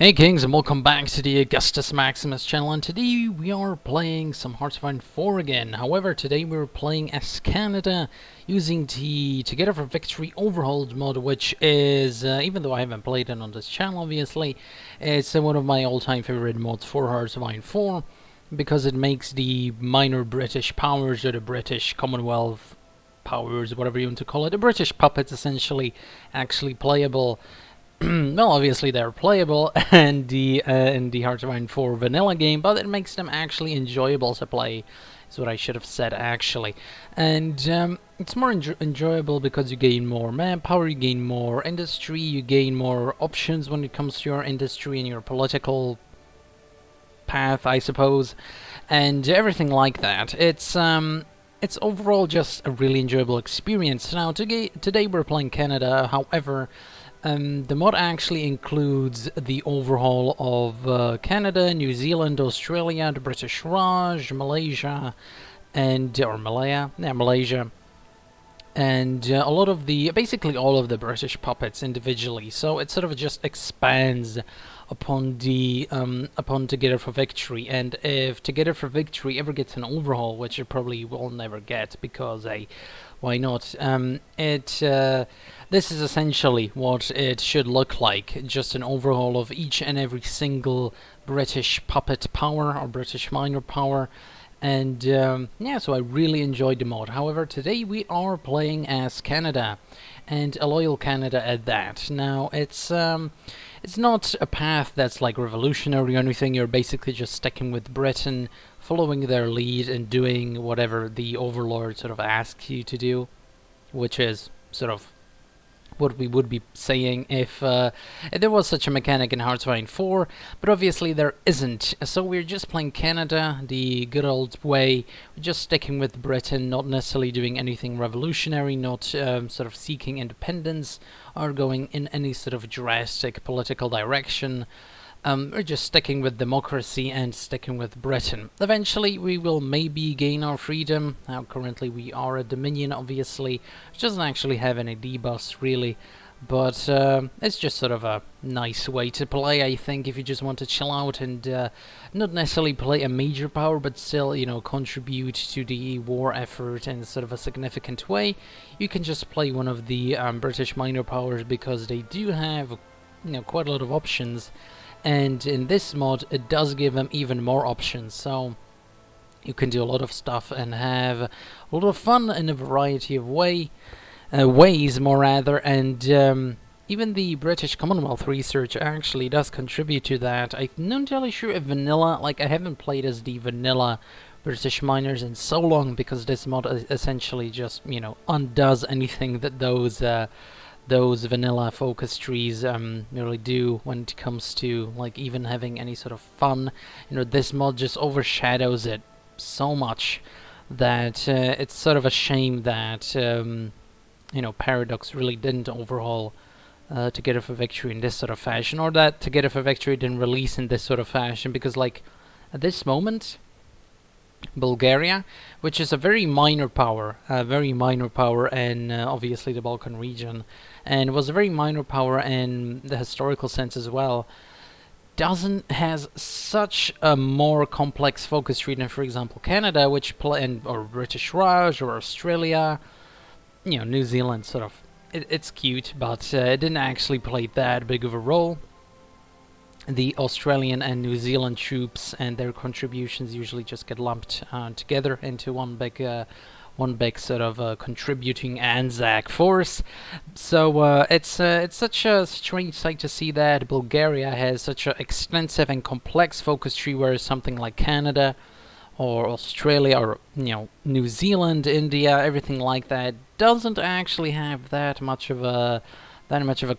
Hey Kings, and welcome back to the Augustus Maximus channel, and today we are playing some Hearts of Iron 4 again. However, today we're playing as Canada using the Together for Victory Overhaul mod, which is, even though I haven't played it on this channel obviously, it's one of my all-time favorite mods for Hearts of Iron 4, because it makes the minor British powers, or the British Commonwealth powers, whatever you want to call it, the British puppets essentially, actually playable. Well, obviously they're playable in the Hearts of Iron 4 vanilla game, but it makes them actually enjoyable to play, is what I should have said actually. And it's more enjoyable because you gain more manpower, you gain more industry, you gain more options when it comes to your industry and your political path, I suppose, and everything like that. It's overall just a really enjoyable experience. Now, today we're playing Canada, however, the mod actually includes the overhaul of Canada, New Zealand, Australia, the British Raj, Malaysia, Malaysia, and a lot of basically all of the British puppets individually. So it sort of just expands upon upon Together for Victory. And if Together for Victory ever gets an overhaul, which it probably will never get, because why not? This is essentially what it should look like, just an overhaul of each and every single British puppet power or British minor power. And yeah, so I really enjoyed the mod. However, today we are playing as Canada, and a loyal Canada at that. Now, it's not a path that's like revolutionary or anything. You're basically just sticking with Britain, following their lead and doing whatever the Overlord sort of asks you to do, which is sort of what we would be saying if there was such a mechanic in Hearts of Iron 4, but obviously there isn't. So we're just playing Canada the good old way. We're just sticking with Britain, not necessarily doing anything revolutionary, not sort of seeking independence or going in any sort of drastic political direction. We're just sticking with democracy and sticking with Britain. Eventually we will maybe gain our freedom. Now currently we are a Dominion, obviously, which doesn't actually have any debuffs really, but it's just sort of a nice way to play, I think, if you just want to chill out and not necessarily play a major power, but still, you know, contribute to the war effort in sort of a significant way. You can just play one of the British minor powers, because they do have, you know, quite a lot of options. And in this mod, it does give them even more options, so you can do a lot of stuff and have a lot of fun in a variety of ways, and even the British Commonwealth research actually does contribute to that. I'm not entirely sure if vanilla, like I haven't played as the vanilla British miners in so long, because this mod essentially just, you know, undoes anything that those vanilla focus trees really do when it comes to like even having any sort of fun. You know, this mod just overshadows it so much that it's sort of a shame that you know, Paradox really didn't overhaul Together for Victory in this sort of fashion, or that Together for Victory didn't release in this sort of fashion, because like at this moment Bulgaria, which is a very minor power in obviously the Balkan region, and was a very minor power in the historical sense as well, has such a more complex focus tree than, for example, Canada, which or British Raj, or Australia, you know, New Zealand. Sort of, it's cute, but it didn't actually play that big of a role. The Australian and New Zealand troops and their contributions usually just get lumped together into one big sort of contributing Anzac force. So it's such a strange sight to see that Bulgaria has such an extensive and complex focus tree, whereas something like Canada or Australia, or, you know, New Zealand, India, everything like that doesn't actually have that much of a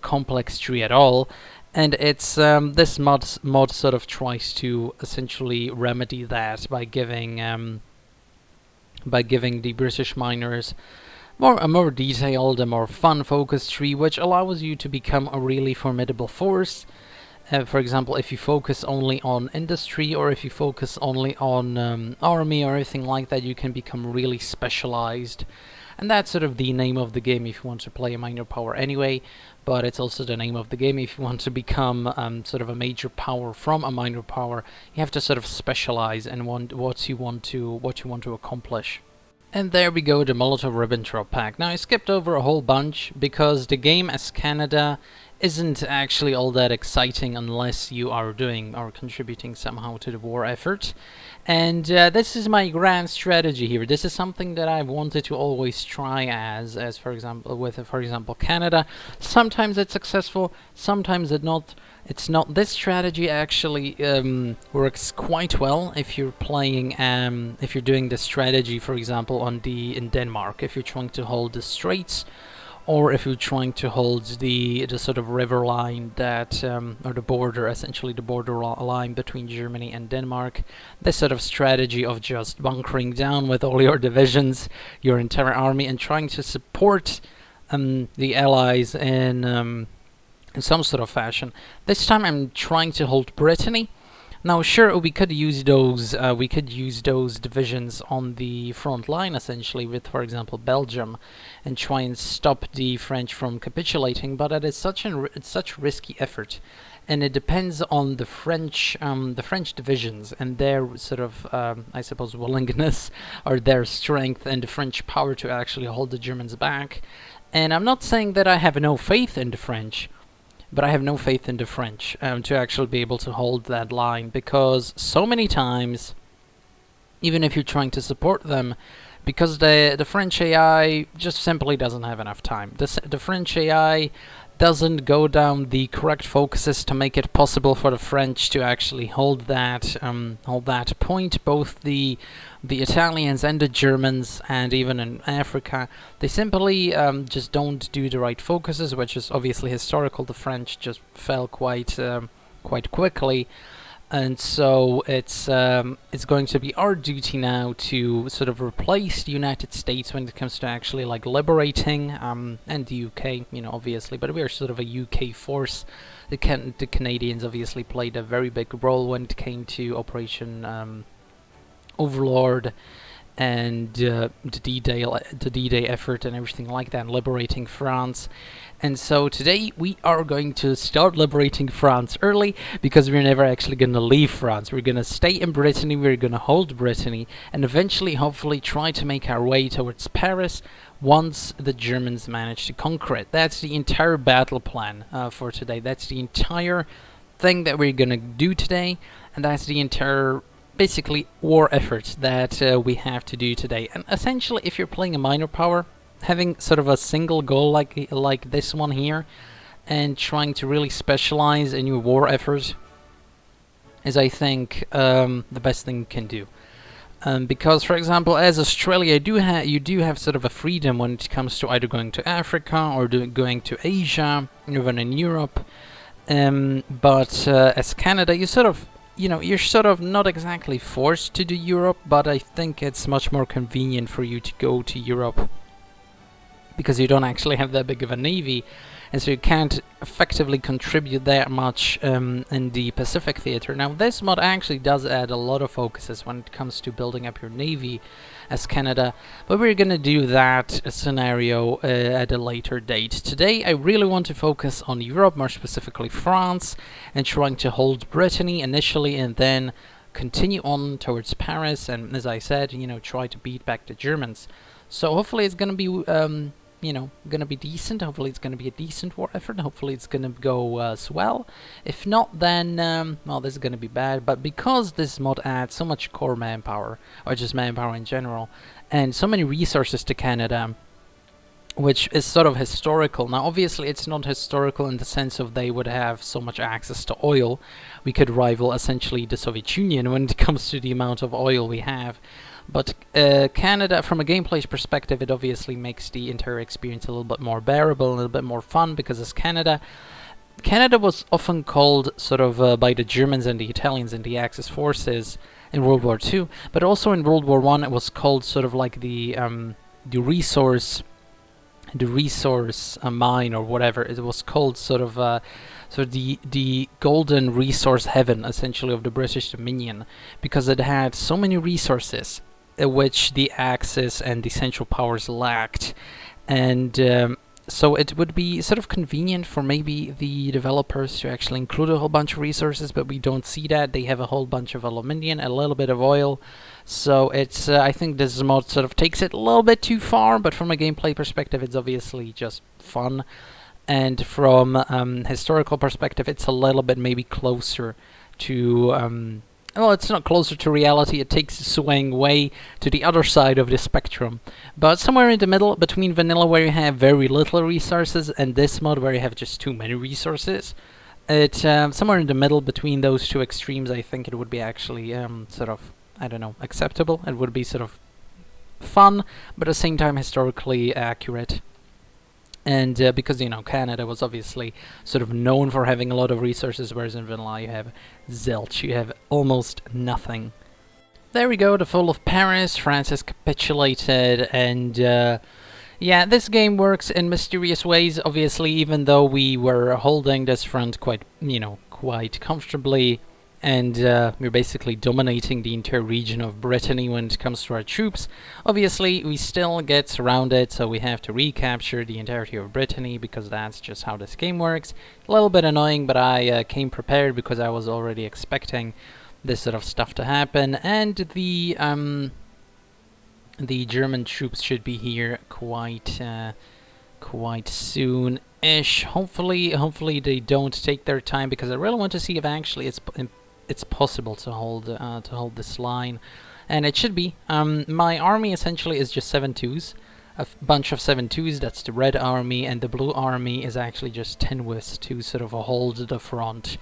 complex tree at all. And it's this mod sort of tries to essentially remedy that by giving the British miners a more detailed and more fun focus tree, which allows you to become a really formidable force. For example, if you focus only on industry, or if you focus only on army or anything like that, you can become really specialized. And that's sort of the name of the game if you want to play a minor power anyway, but it's also the name of the game if you want to become sort of a major power from a minor power. You have to sort of specialize in what you want to accomplish. And there we go, the Molotov-Ribbentrop pack. Now I skipped over a whole bunch because the game as Canada isn't actually all that exciting unless you are doing or contributing somehow to the war effort. And this is my grand strategy here. This is something that I've wanted to always try as for example, with for example Canada. Sometimes it's successful, sometimes it's not. This strategy actually works quite well if you're playing, if you're doing the strategy, for example, in Denmark, if you're trying to hold the straits, or if you're trying to hold the sort of river line that, or the border, essentially the border line between Germany and Denmark. This sort of strategy of just bunkering down with all your divisions, your entire army, and trying to support the allies in some sort of fashion. This time I'm trying to hold Brittany. Now, sure, we could use those divisions on the front line, essentially, with, for example, Belgium, and try and stop the French from capitulating. But it is such risky effort, and it depends on the French divisions and their sort of, I suppose, willingness or their strength and the French power to actually hold the Germans back. And I'm not saying that I have no faith in the French, but I have no faith in the French to actually be able to hold that line, because so many times, even if you're trying to support them, because the French AI just simply doesn't have enough time. The French AI doesn't go down the correct focuses to make it possible for the French to actually hold that point. Both the Italians and the Germans, and even in Africa, they simply just don't do the right focuses, which is obviously historical. The French just fell quite quickly, and so it's going to be our duty now to sort of replace the United States when it comes to actually like liberating, and the UK, obviously, but we are sort of a UK force. The Canadians obviously played a very big role when it came to Operation Overlord and the D-Day effort and everything like that, liberating France. And so today we are going to start liberating France early, because we're never actually going to leave France. We're going to stay in Brittany, we're going to hold Brittany, and eventually, hopefully, try to make our way towards Paris once the Germans manage to conquer it. That's the entire battle plan for today. That's the entire thing that we're going to do today, and that's the entire basically war effort that we have to do today. And essentially, if you're playing a minor power, having sort of a single goal like this one here, and trying to really specialize in your war effort, is, I think, the best thing you can do. Because, for example, as Australia, you do have sort of a freedom when it comes to either going to Africa or going to Asia, even in Europe. But as Canada, you sort of, you're sort of not exactly forced to do Europe, but I think it's much more convenient for you to go to Europe, because you don't actually have that big of a navy, and so you can't effectively contribute that much in the Pacific theater. Now, this mod actually does add a lot of focuses when it comes to building up your navy as Canada, but we're gonna do that scenario at a later date. Today, I really want to focus on Europe, more specifically France, and trying to hold Brittany initially, and then continue on towards Paris, and as I said, try to beat back the Germans. So hopefully it's gonna be gonna be decent. Hopefully it's gonna be a decent war effort. Hopefully it's gonna go swell. If not, then well, this is gonna be bad. But because this mod adds so much core manpower, or just manpower in general, and so many resources to Canada, which is sort of historical. Now, obviously, it's not historical in the sense of they would have so much access to oil. We could rival essentially the Soviet Union when it comes to the amount of oil we have. But Canada, from a gameplay perspective, it obviously makes the entire experience a little bit more bearable, a little bit more fun, because as Canada was often called sort of by the Germans and the Italians and the Axis forces in World War II, but also in World War I it was called sort of like the resource mine, or whatever. It was called sort of the golden resource heaven, essentially, of the British Dominion, because it had so many resources which the Axis and the Central Powers lacked. And so it would be sort of convenient for maybe the developers to actually include a whole bunch of resources, but we don't see that. They have a whole bunch of aluminium, a little bit of oil. So it's I think this mod sort of takes it a little bit too far, but from a gameplay perspective, it's obviously just fun. And from historical perspective, it's a little bit maybe closer to well, it's not closer to reality. It takes the swing way to the other side of the spectrum. But somewhere in the middle, between vanilla, where you have very little resources, and this mod, where you have just too many resources, it's somewhere in the middle between those two extremes. I think it would be actually sort of, I don't know, acceptable. It would be sort of fun, but at the same time historically accurate. And because, you know, Canada was obviously sort of known for having a lot of resources, whereas in vanilla you have zilch, you have almost nothing. There we go, the fall of Paris. France has capitulated, and yeah, this game works in mysterious ways, obviously, even though we were holding this front quite, you know, quite comfortably. And we're basically dominating the entire region of Brittany when it comes to our troops. Obviously, we still get surrounded, so we have to recapture the entirety of Brittany, because that's just how this game works. A little bit annoying, but I came prepared because I was already expecting this sort of stuff to happen. And the German troops should be here quite soon-ish. Hopefully they don't take their time, because I really want to see if actually it's possible to hold this line, and it should be. My army essentially is just 7-2s, a bunch of 7-2s. That's the red army, and the blue army is actually just 10-withs to sort of hold the front,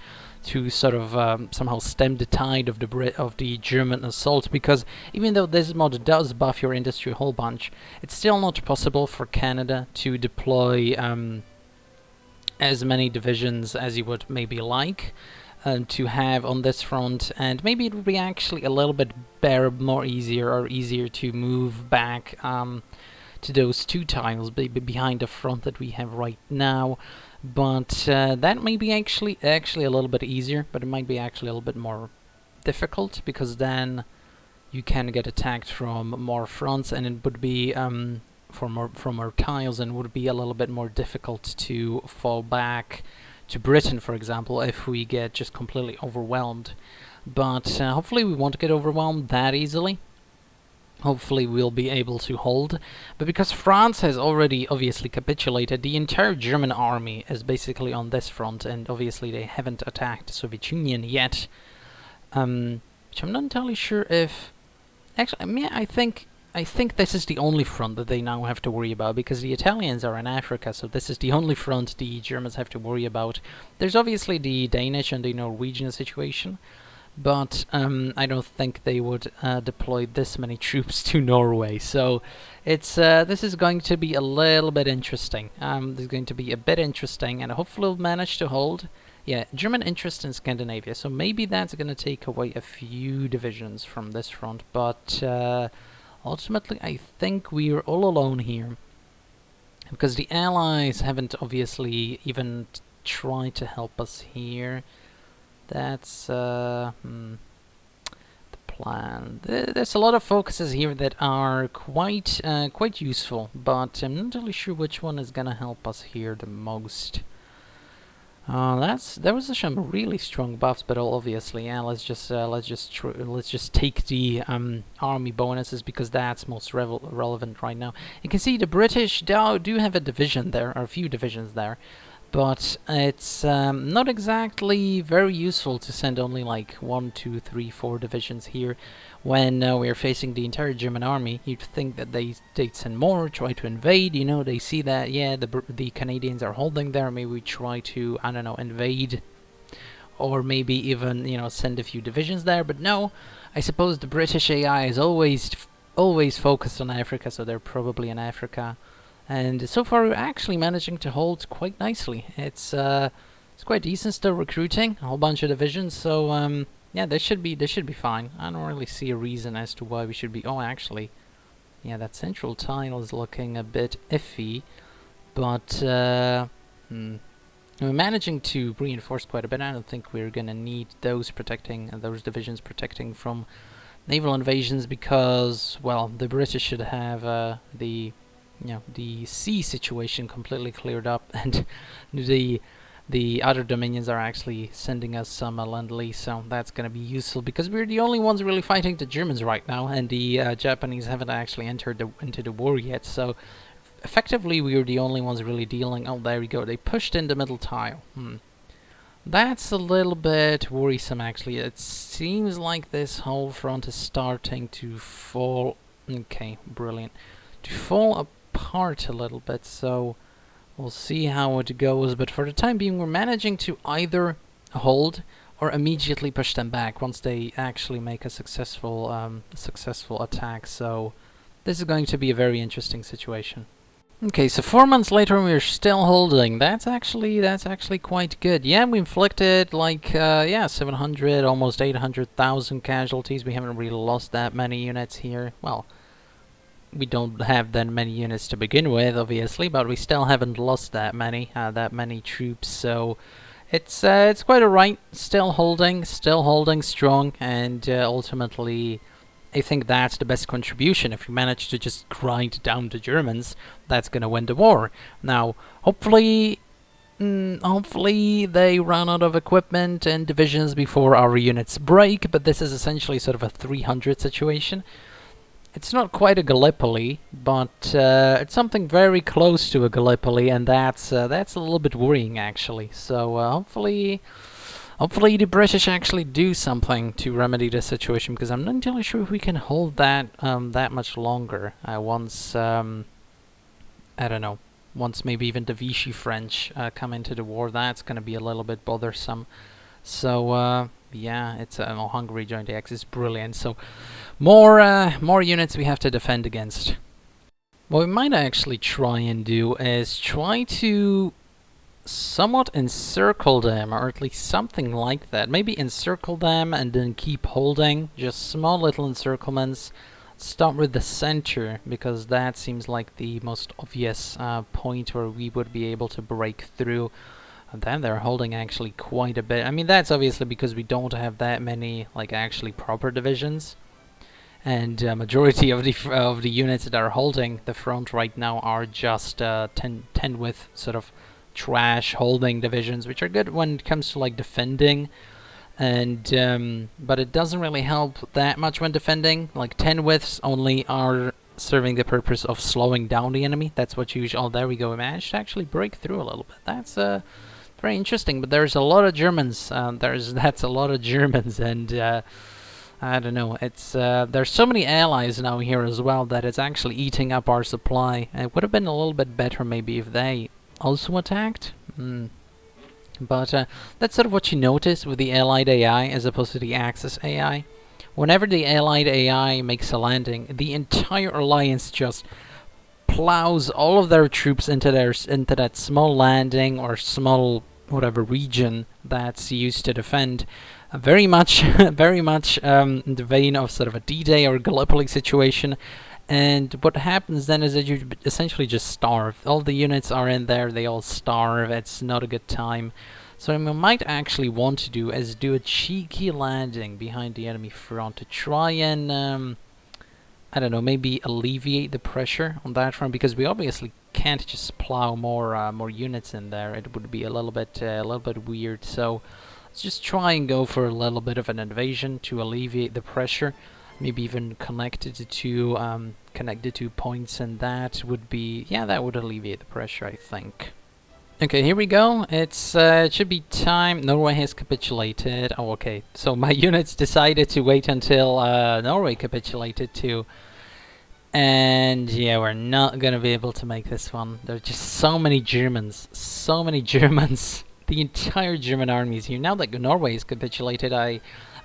to sort of somehow stem the tide of the German assault. Because even though this mod does buff your industry a whole bunch, it's still not possible for Canada to deploy as many divisions as you would maybe like to have on this front, and maybe it would be actually a little bit easier to move back to those 2 tiles behind the front that we have right now. But that may be actually a little bit easier, but it might be actually a little bit more difficult, because then you can get attacked from more fronts, and it would be from more tiles, and would be a little bit more difficult to fall back to Britain, for example, if we get just completely overwhelmed. But hopefully we won't get overwhelmed that easily. Hopefully we'll be able to hold. But because France has already obviously capitulated, the entire German army is basically on this front, and obviously they haven't attacked the Soviet Union yet. Which I'm not entirely sure if... Actually, I mean, I think this is the only front that they now have to worry about, because the Italians are in Africa, so this is the only front the Germans have to worry about. There's obviously the Danish and the Norwegian situation, but I don't think they would deploy this many troops to Norway. So it's this is going to be a little bit interesting. This is going to be a bit interesting, and hopefully we'll manage to hold. Yeah, German interest in Scandinavia, so maybe that's going to take away a few divisions from this front, but ultimately, I think we're all alone here, because the Allies haven't obviously even tried to help us here. That's the plan. There's a lot of focuses here that are quite useful, but I'm not really sure which one is gonna help us here the most. There was some really strong buffs, but obviously, yeah. Let's just take the army bonuses, because that's most relevant right now. You can see the British do have a division there, or a few divisions there, but it's not exactly very useful to send only like 1, 2, 3, 4 divisions here when we're facing the entire German army. You'd think that they'd send more, try to invade. You know, they see that, yeah, the Canadians are holding there. Maybe we try to, I don't know, invade, or maybe even, you know, send a few divisions there. But no, I suppose the British AI is always focused on Africa, so they're probably in Africa. And so far we're actually managing to hold quite nicely. It's quite decent still recruiting a whole bunch of divisions, so yeah, they should be fine. I don't really see a reason as to why we should be. Oh, actually, yeah, that central tile is looking a bit iffy, but we're managing to reinforce quite a bit. I don't think we're gonna need those divisions protecting from naval invasions because, well, the British should have the sea situation completely cleared up, and the other dominions are actually sending us some lend-lease, so that's going to be useful because we're the only ones really fighting the Germans right now, and the Japanese haven't actually entered into the war yet. So effectively, we're the only ones really dealing. Oh, there we go. They pushed in the middle tile. That's a little bit worrisome, actually. It seems like this whole front is starting to fall. Okay, brilliant. To fall apart a little bit, so we'll see how it goes. But for the time being, we're managing to either hold or immediately push them back once they actually make a successful attack. So this is going to be a very interesting situation. Okay, so 4 months later we're still holding. That's actually quite good. Yeah, we inflicted like 700, almost 800,000 casualties. We haven't really lost that many units here. Well, we don't have that many units to begin with, obviously, but we still haven't lost that many troops. So it's quite alright. Still holding strong, and ultimately, I think that's the best contribution. If you manage to just grind down the Germans, that's gonna win the war. Now, hopefully they run out of equipment and divisions before our units break, but this is essentially sort of a 300 situation. It's not quite a Gallipoli, but it's something very close to a Gallipoli, and that's a little bit worrying, actually. So hopefully the British actually do something to remedy the situation, because I'm not entirely sure if we can hold that that much longer. Once I don't know, once maybe even the Vichy French come into the war, that's going to be a little bit bothersome. So yeah, it's Hungary joined the Axis, brilliant. So more units we have to defend against. What we might actually try and do is try to somewhat encircle them, or at least something like that. Maybe encircle them and then keep holding, just small little encirclements. Start with the center, because that seems like the most obvious point where we would be able to break through. And then they're holding actually quite a bit. I mean, that's obviously because we don't have that many like actually proper divisions, and majority of the units that are holding the front right now are just 10 with sort of trash holding divisions, which are good when it comes to like defending, and but it doesn't really help that much when defending. Like 10 widths only are serving the purpose of slowing down the enemy. That's what you usually. Oh, there we go. We managed to actually break through a little bit. That's very interesting. But there's a lot of Germans. That's a lot of Germans, and I don't know. It's there's so many allies now here as well that it's actually eating up our supply. It would have been a little bit better maybe if they also attacked. But that's sort of what you notice with the Allied AI as opposed to the Axis AI. Whenever the Allied AI makes a landing, the entire alliance just plows all of their troops into that small landing or small whatever region that's used to defend. Very much in the vein of sort of a D-Day or Gallipoli situation. And what happens then is that you essentially just starve. All the units are in there, they all starve. It's not a good time. So what we might actually want to do is do a cheeky landing behind the enemy front to try and, I don't know, maybe alleviate the pressure on that front, because we obviously can't just plow more units in there. It would be a little bit weird. So let's just try and go for a little bit of an invasion to alleviate the pressure. Maybe even connected to points, and that would be, yeah, that would alleviate the pressure, I think. Okay, here we go. It should be time. Norway has capitulated. Oh, okay. So my units decided to wait until Norway capitulated too. And yeah, we're not gonna be able to make this one. There are just so many Germans. So many Germans. The entire German army is here. Now that Norway has capitulated, I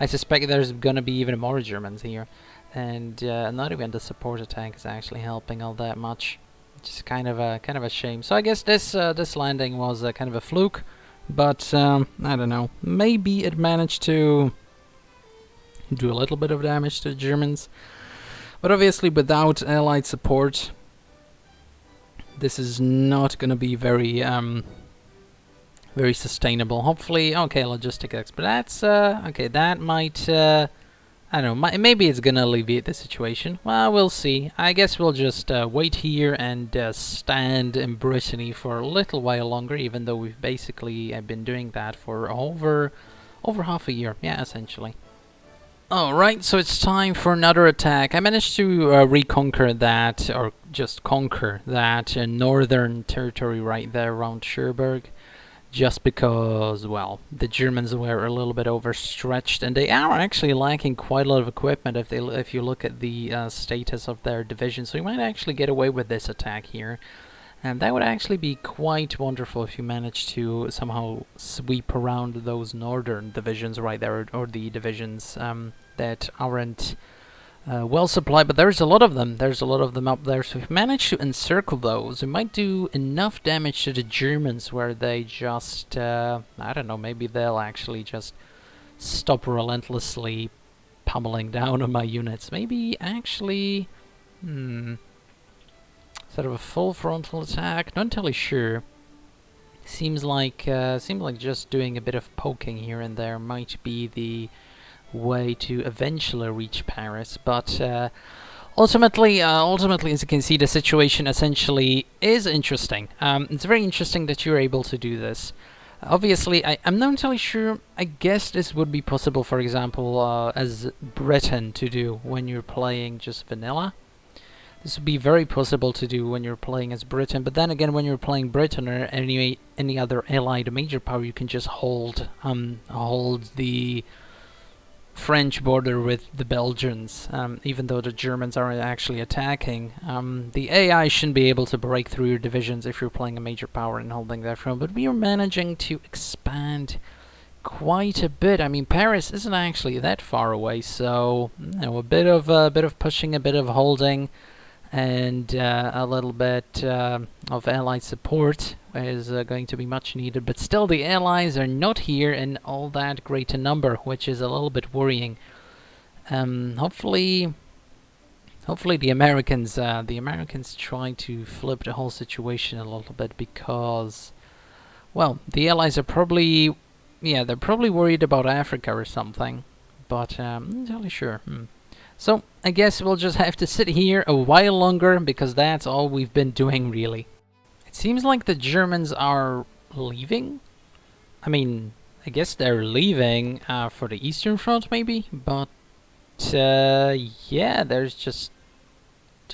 suspect there's gonna be even more Germans here. And not even the support attack is actually helping all that much. Which is kind of a shame. So I guess this landing was kind of a fluke, but I don't know. Maybe it managed to do a little bit of damage to the Germans, but obviously without Allied support, this is not going to be very very sustainable. Hopefully, okay, logistic X, but that's okay. That might I don't know, maybe it's gonna alleviate the situation. Well, we'll see. I guess we'll just wait here and stand in Brittany for a little while longer, even though we've basically been doing that for over half a year. Yeah, essentially. Alright, so it's time for another attack. I managed to reconquer that, or just conquer that northern territory right there around Cherbourg. Just because, well, the Germans were a little bit overstretched, and they are actually lacking quite a lot of equipment if you look at the status of their division. So you might actually get away with this attack here, and that would actually be quite wonderful if you manage to somehow sweep around those northern divisions right there, or the divisions that aren't well supplied, but there's a lot of them. There's a lot of them up there, so if we manage to encircle those, we might do enough damage to the Germans where they just, I don't know, maybe they'll actually just stop relentlessly pummeling down on my units. Maybe actually, sort of a full frontal attack. Not entirely sure. Seems like just doing a bit of poking here and there might be the way to eventually reach Paris, but ultimately, as you can see, the situation essentially is interesting. It's very interesting that you're able to do this. Obviously, I'm not entirely sure. I guess this would be possible, for example, as Britain to do when you're playing just vanilla. This would be very possible to do when you're playing as Britain, but then again, when you're playing Britain or any other allied major power, you can just hold the French border with the Belgians, even though the Germans aren't actually attacking. The AI shouldn't be able to break through your divisions if you're playing a major power and holding that front, but we are managing to expand quite a bit. I mean, Paris isn't actually that far away, so you know, a bit of pushing, a bit of holding, and a little bit of allied support is going to be much needed, but still the allies are not here in all that great a number, which is a little bit worrying. Hopefully the Americans try to flip the whole situation a little bit, because, well, the allies are probably, yeah, they're probably worried about Africa or something, but I'm not entirely sure. So I guess we'll just have to sit here a while longer, because that's all we've been doing, really. It seems like the Germans are leaving. I mean, I guess they're leaving for the Eastern Front, maybe, but yeah, the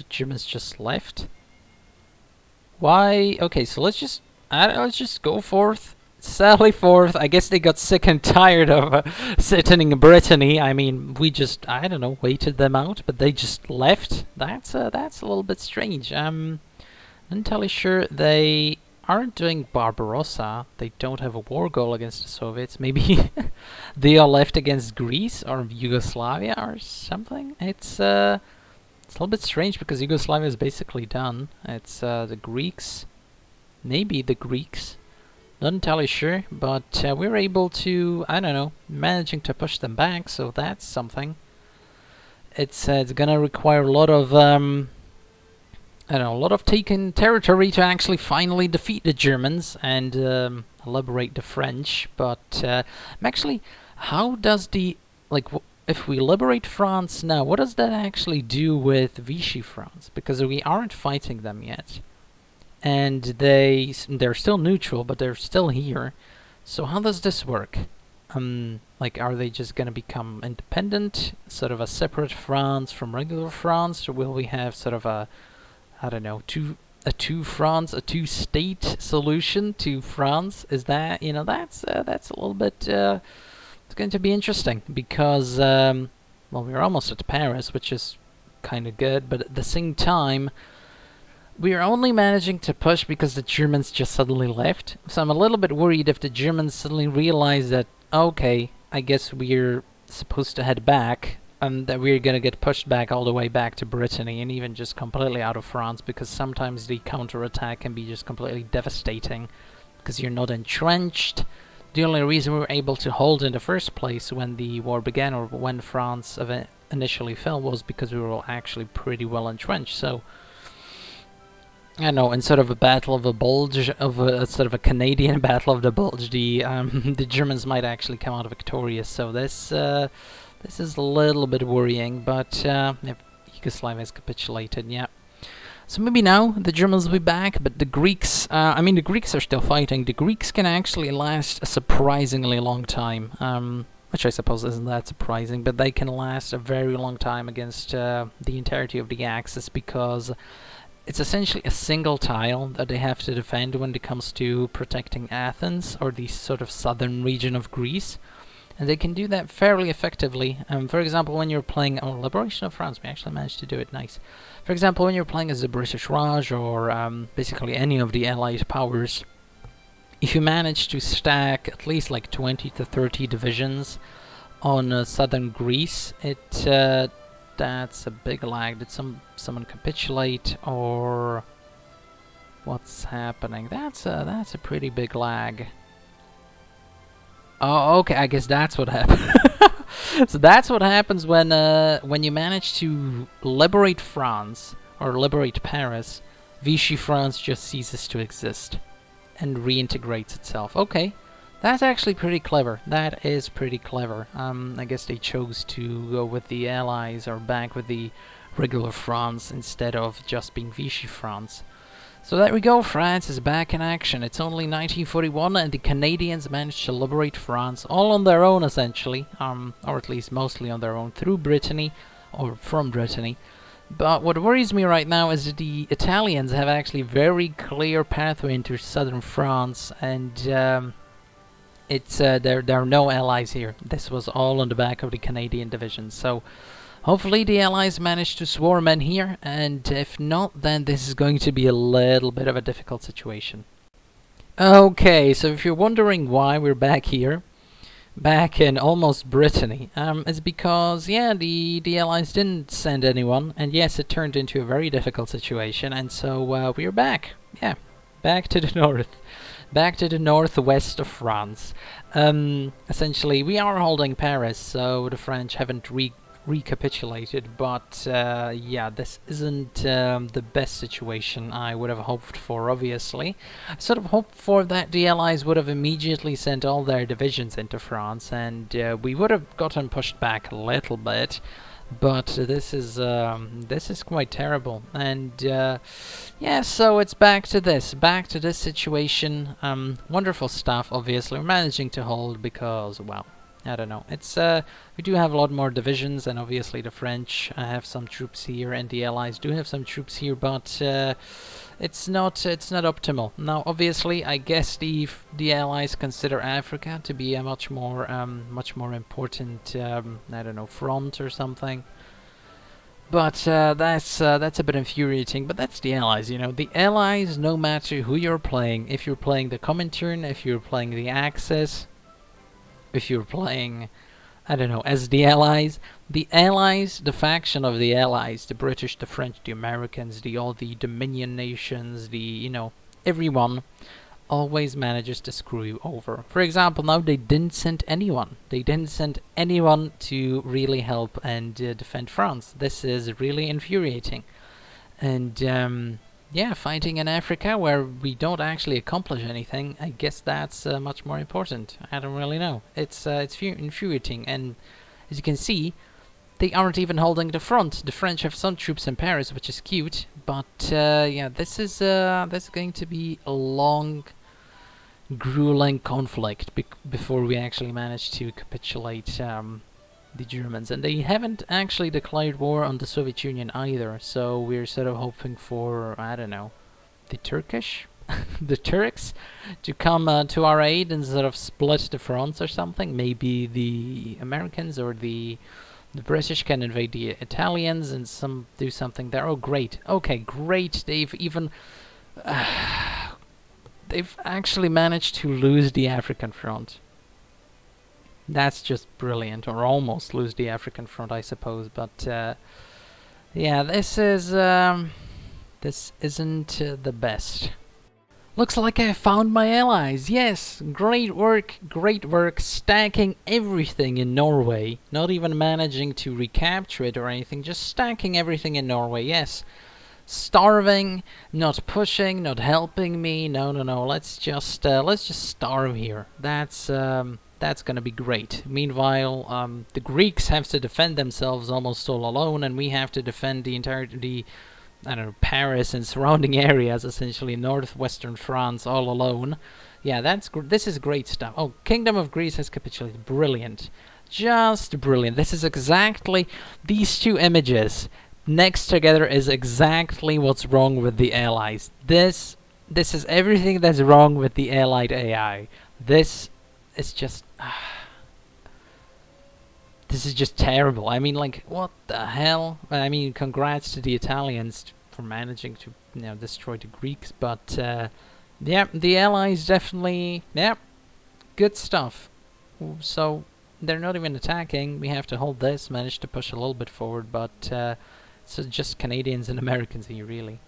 Germans just left. Why? Okay, so let's just go forth. Sally forth. I guess they got sick and tired of sitting in Brittany. I mean, we just, I don't know, waited them out, but they just left. That's a little bit strange. I'm not entirely sure. They aren't doing Barbarossa. They don't have a war goal against the Soviets. Maybe they are left against Greece or Yugoslavia or something. It's a little bit strange, because Yugoslavia is basically done. It's the Greeks. Maybe the Greeks. Not entirely sure, but we're able to, I don't know, managing to push them back, so that's something. It's gonna require a lot of, I don't know, a lot of taken territory to actually finally defeat the Germans and liberate the French. But actually, how does the, like, if we liberate France now, what does that actually do with Vichy France? Because we aren't fighting them yet. And they're still neutral, but they're still here. So how does this work? Like, are they just gonna become independent, sort of a separate France from regular France, or will we have sort of a, I don't know, a two-state solution to France? Is that, you know, that's a little bit, it's going to be interesting, because well, we're almost at Paris, which is kind of good, but at the same time, we are only managing to push because the Germans just suddenly left. So I'm a little bit worried if the Germans suddenly realize that, okay, I guess we're supposed to head back, and that we're gonna get pushed back all the way back to Brittany, and even just completely out of France, because sometimes the counterattack can be just completely devastating, because you're not entrenched. The only reason we were able to hold in the first place when the war began, or when France initially fell, was because we were all actually pretty well entrenched. So I know, in sort of a battle of a bulge, of a sort of a Canadian battle of the bulge, the Germans might actually come out victorious. So this This is a little bit worrying, but if Yugoslavia has capitulated, yeah. So maybe now the Germans will be back, but the Greeks, I mean the Greeks are still fighting. The Greeks can actually last a surprisingly long time, which I suppose isn't that surprising, but they can last a very long time against the entirety of the Axis, because it's essentially a single tile that they have to defend when it comes to protecting Athens, or the sort of southern region of Greece. And they can do that fairly effectively. For example, when you're playing Liberation of France, we actually managed to do it, nice. For example, when you're playing as the British Raj, or basically any of the Allied powers, if you manage to stack at least like 20 to 30 divisions on southern Greece, that's a big lag. Did someone capitulate, or what's happening? That's a pretty big lag. Oh, okay, I guess that's what happened. So that's what happens when you manage to liberate France, or liberate Paris. Vichy France just ceases to exist and reintegrates itself. Okay, that's actually pretty clever. That is pretty clever. I guess they chose to go with the Allies, or back with the regular France, instead of just being Vichy France. So there we go, France is back in action. It's only 1941 and the Canadians managed to liberate France all on their own, essentially, or at least mostly on their own, through Brittany, or from Brittany. But what worries me right now is that the Italians have actually very clear pathway into southern France, and there are no allies here. This was all on the back of the Canadian division, so hopefully the Allies manage to swarm in here, and if not, then this is going to be a little bit of a difficult situation. Okay, so if you're wondering why we're back here, back in almost Brittany, it's because, yeah, the Allies didn't send anyone, and yes, it turned into a very difficult situation, and so we're back. Yeah, back to the north. Back to the northwest of France. Essentially, we are holding Paris, so the French haven't recapitulated, but yeah, this isn't the best situation I would have hoped for, obviously. I sort of hoped for that the Allies would have immediately sent all their divisions into France, and we would have gotten pushed back a little bit, but this is quite terrible. And yeah, so it's back to this situation. Wonderful stuff, obviously. We're managing to hold because, well, I don't know. It's we do have a lot more divisions, and obviously the French have some troops here, and the Allies do have some troops here, but it's not optimal. Now, obviously, I guess the Allies consider Africa to be a much more important I don't know, front or something. But that's a bit infuriating. But that's the Allies, you know. The Allies, no matter who you're playing, if you're playing the Comintern, if you're playing the Axis, if you're playing, I don't know, as the Allies, the faction of the Allies, the British, the French, the Americans, all the Dominion nations, you know, everyone always manages to screw you over. For example, now they didn't send anyone. They didn't send anyone to really help and defend France. This is really infuriating. And yeah, fighting in Africa where we don't actually accomplish anything, I guess that's much more important. I don't really know. It's infuriating, and as you can see, they aren't even holding the front. The French have some troops in Paris, which is cute, but yeah, this is going to be a long, grueling conflict before we actually manage to capitulate the Germans. And they haven't actually declared war on the Soviet Union either, so we're sort of hoping for, I don't know, the Turkish? the Turks to come to our aid and sort of split the fronts or something. Maybe the Americans or the British can invade the Italians and do something there. Oh, great. Okay, great. They've even... they've actually managed to lose the African front. That's just brilliant, or almost lose the African front, I suppose. But yeah, this isn't the best. Looks like I found my allies. Yes, great work, stacking everything in Norway. Not even managing to recapture it or anything, just stacking everything in Norway. Yes, starving, not pushing, not helping me. No. Let's just starve here. that's gonna be great. Meanwhile, the Greeks have to defend themselves almost all alone, and we have to defend the I don't know, Paris and surrounding areas, essentially northwestern France, all alone. Yeah, this is great stuff. Oh, Kingdom of Greece has capitulated. Brilliant. Just brilliant. This is exactly... These two images next together is exactly what's wrong with the Allies. This is everything that's wrong with the Allied AI. This is just... this is just terrible. I mean, like, what the hell? I mean, congrats to the Italians for managing to, you know, destroy the Greeks, but, yeah, the Allies definitely, yeah, good stuff. So, they're not even attacking. We have to hold this, manage to push a little bit forward, but, so just Canadians and Americans here, really.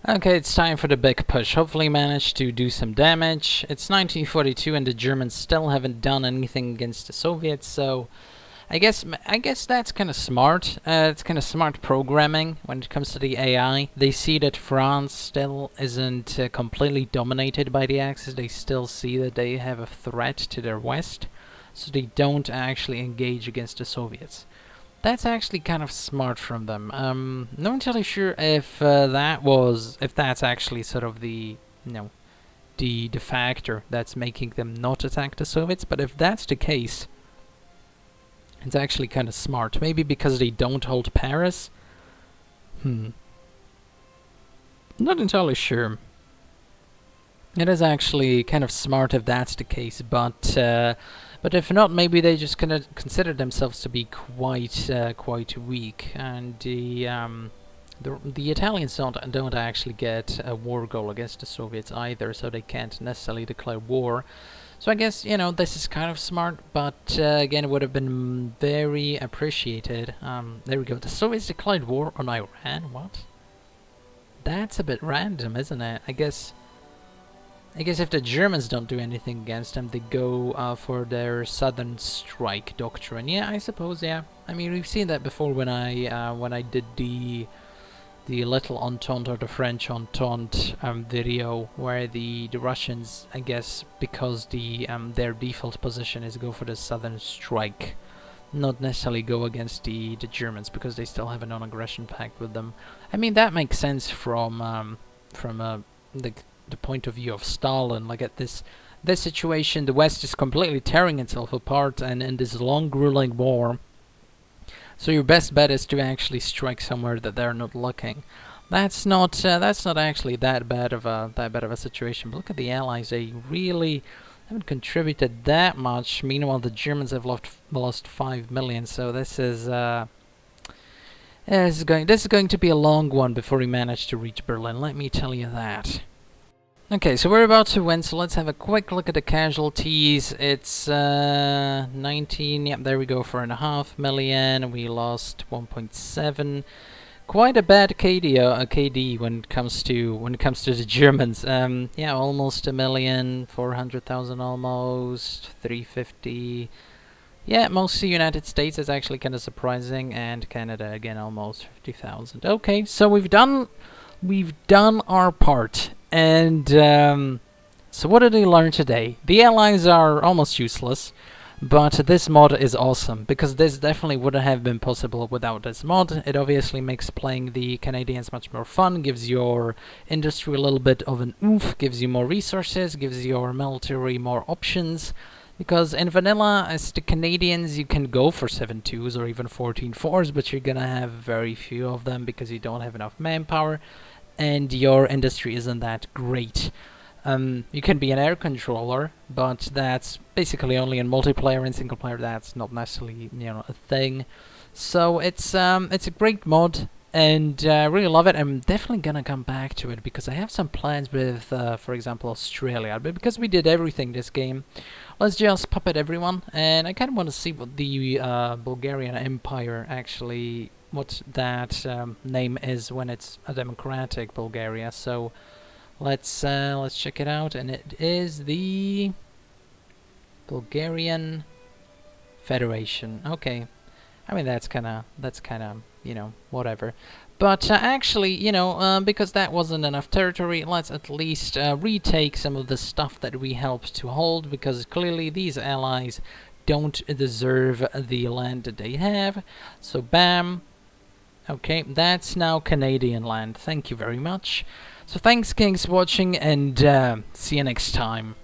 Okay, it's time for the big push. Hopefully manage to do some damage. It's 1942 and the Germans still haven't done anything against the Soviets, so... I guess that's kind of smart. It's kind of smart programming when it comes to the AI. They see that France still isn't completely dominated by the Axis. They still see that they have a threat to their west, so they don't actually engage against the Soviets. That's actually kind of smart from them. Not entirely sure if that's actually sort of the, you know, the factor that's making them not attack the Soviets. But if that's the case, it's actually kind of smart. Maybe because they don't hold Paris? Not entirely sure. It is actually kind of smart if that's the case, but if not, maybe they just kind of consider themselves to be quite weak, and the Italians don't actually get a war goal against the Soviets either, so they can't necessarily declare war. So I guess, you know, this is kind of smart, but again, it would have been very appreciated. There we go. The Soviets declared war on Iran? What? That's a bit random, isn't it? I guess if the Germans don't do anything against them, they go for their Southern Strike doctrine. Yeah, I suppose, yeah. I mean, we've seen that before when I did the Little Entente or the French Entente video, where the Russians, I guess, because their default position is go for the Southern Strike, not necessarily go against the Germans because they still have a non-aggression pact with them. I mean, that makes sense from the point of view of Stalin. Like at this situation, the West is completely tearing itself apart, and in this long grueling war. So your best bet is to actually strike somewhere that they're not looking. That's not actually that bad of a situation. But look at the Allies; they really haven't contributed that much. Meanwhile, the Germans have lost 5 million. So this is going to be a long one before we manage to reach Berlin. Let me tell you that. Okay, so we're about to win, so let's have a quick look at the casualties. It's 19, yep, there we go, 4.5 million. We lost 1.7. Quite a bad KD when it comes to the Germans. Yeah, almost 1 million, 400,000 almost, 350. Yeah, most of the United States is actually kind of surprising, and Canada again almost 50,000. Okay, so we've done our part. And so what did we learn today? The Allies are almost useless, but this mod is awesome, because this definitely wouldn't have been possible without this mod. It obviously makes playing the Canadians much more fun, gives your industry a little bit of an oomph, gives you more resources, gives your military more options. Because in vanilla, as the Canadians, you can go for 7.2s or even 14.4s, but you're gonna have very few of them because you don't have enough manpower. And your industry isn't that great. You can be an air controller, but that's basically only in multiplayer. In single player, that's not necessarily, you know, a thing. So it's a great mod, and I really love it. I'm definitely gonna come back to it because I have some plans with, for example, Australia. But because we did everything this game, let's just puppet everyone. And I kind of want to see what the Bulgarian Empire actually, what that name is when it's a democratic Bulgaria. So let's check it out, and it is the Bulgarian Federation. Okay, I mean that's kind of you know, whatever. But actually, you know, because that wasn't enough territory, let's at least retake some of the stuff that we helped to hold, because clearly these allies don't deserve the land that they have. So bam. Okay, that's now Canadian land. Thank you very much. So thanks, Kings, for watching, and see you next time.